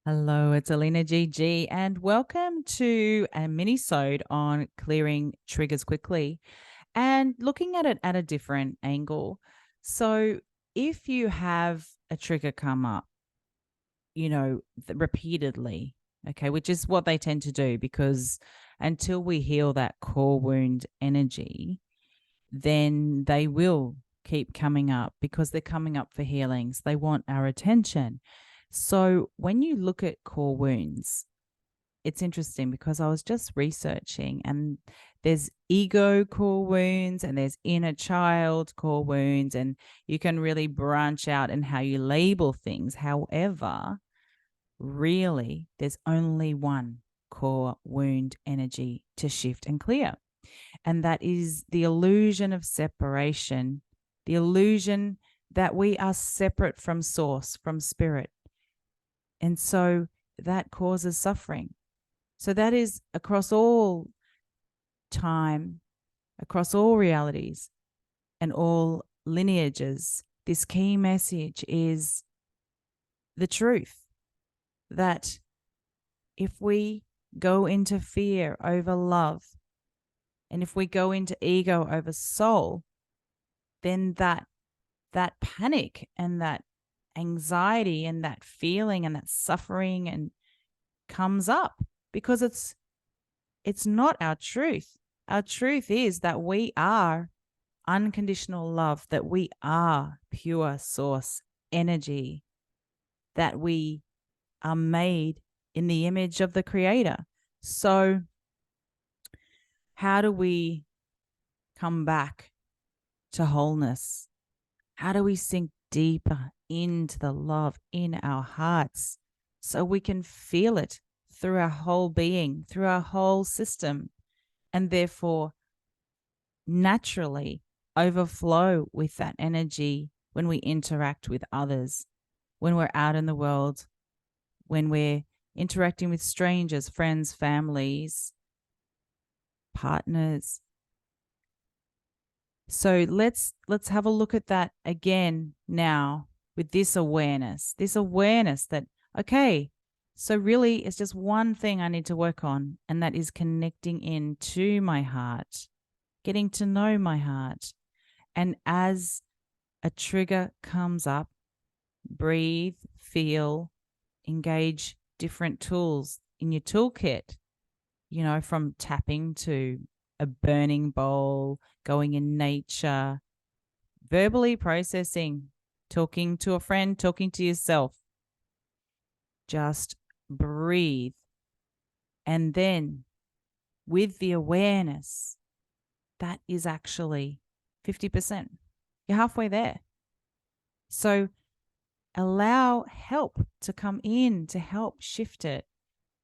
Hello, it's AlinaGG, and welcome to a mini-sode on clearing triggers quickly and looking at it at a different angle. So, if you have a trigger come up, repeatedly, okay, which is what they tend to do because until we heal that core wound energy, then they will keep coming up because they're coming up for healings. They want our attention. So when you look at core wounds, it's interesting because I was just researching and there's ego core wounds and there's inner child core wounds, and you can really branch out in how you label things. However, really, there's only one core wound energy to shift and clear. And that is the illusion of separation, the illusion that we are separate from source, from spirit. And so that causes suffering. So that is across all time, across all realities and all lineages. This key message is the truth that if we go into fear over love, and if we go into ego over soul, then that panic and that anxiety and that feeling and that suffering and comes up because it's not our truth. Our truth is that we are unconditional love, that we are pure source energy, that we are made in the image of the Creator. So how do we come back to wholeness? How do we sink deeper into the love in our hearts so we can feel it through our whole being, through our whole system, and therefore naturally overflow with that energy when we interact with others, when we're out in the world, when we're interacting with strangers, friends, families, partners. So let's have a look at that again now with this awareness that, okay, so really it's just one thing I need to work on, and that is connecting in to my heart, getting to know my heart. And as a trigger comes up, breathe, feel, engage different tools in your toolkit, from tapping to a burning bowl, going in nature, verbally processing, talking to a friend, talking to yourself. Just breathe. And then with the awareness, that is actually 50%. You're halfway there. So allow help to come in to help shift it.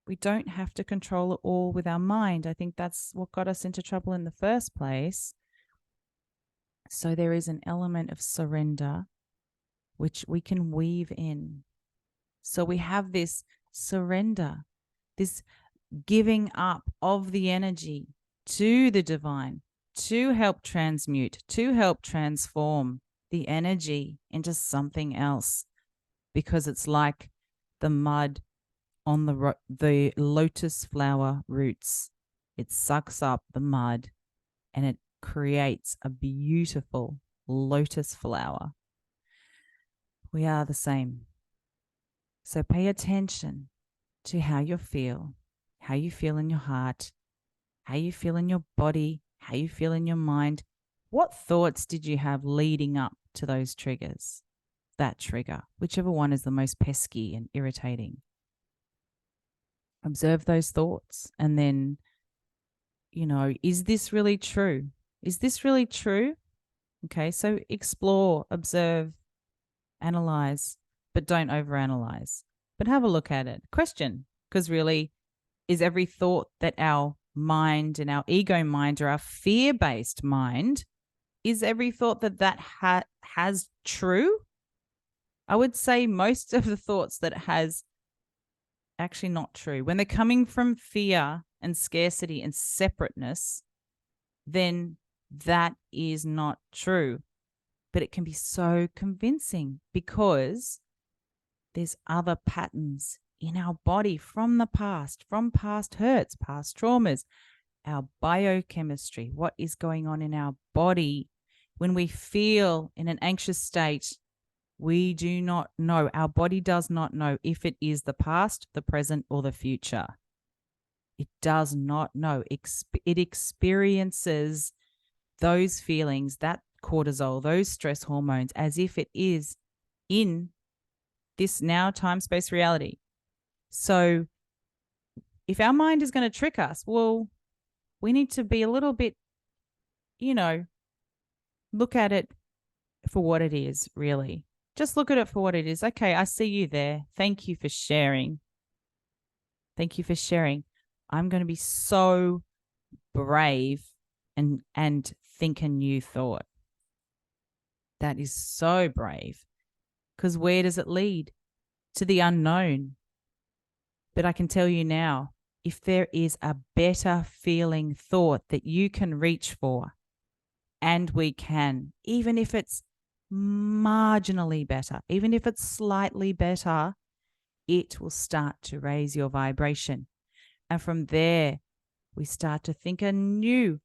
We don't have to control it all with our mind. I think that's what got us into trouble in the first place. So there is an element of surrender, which we can weave in. So we have this surrender, this giving up of the energy to the divine to help transmute, to help transform the energy into something else, because it's like the mud on the lotus flower roots. It sucks up the mud and it creates a beautiful lotus flower. We are the same. So pay attention to how you feel in your heart, how you feel in your body, how you feel in your mind. What thoughts did you have leading up to those triggers? That trigger, whichever one is the most pesky and irritating. Observe those thoughts and then, is this really true? Is this really true? Okay, so explore, observe, analyze, but don't overanalyze. But have a look at it. Question, because really, is every thought that our mind and our ego mind, or our fear-based mind, is every thought that has true? I would say most of the thoughts that it has actually not true. When they're coming from fear and scarcity and separateness, then that is not true. But it can be so convincing because there's other patterns in our body from the past, from past hurts, past traumas, our biochemistry, what is going on in our body when we feel in an anxious state. We do not know. Our body does not know if it is the past, the present, or the future. It does not know. It experiences those feelings, that cortisol, those stress hormones, as if it is in this now time-space reality. So if our mind is going to trick us, well, we need to be a little bit, look at it for what it is, really. Just look at it for what it is. Okay, I see you there. Thank you for sharing. Thank you for sharing. I'm going to be so brave and think a new thought. That is so brave, because where does it lead? To the unknown. But I can tell you now, if there is a better feeling thought that you can reach for, and we can, even if it's marginally better, even if it's slightly better, it will start to raise your vibration. And from there, we start to think a new,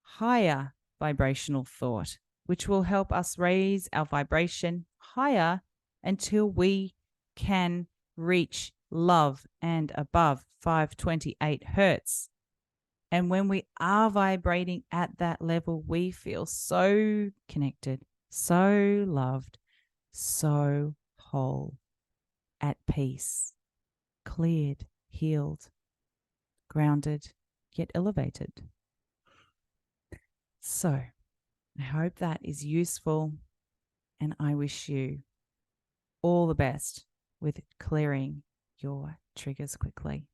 higher vibrational thought, which will help us raise our vibration higher until we can reach love and above 528 hertz. And when we are vibrating at that level, we feel so connected, so loved, so whole, at peace, cleared, healed, grounded, yet elevated. So I hope that is useful, and I wish you all the best with clearing your triggers quickly.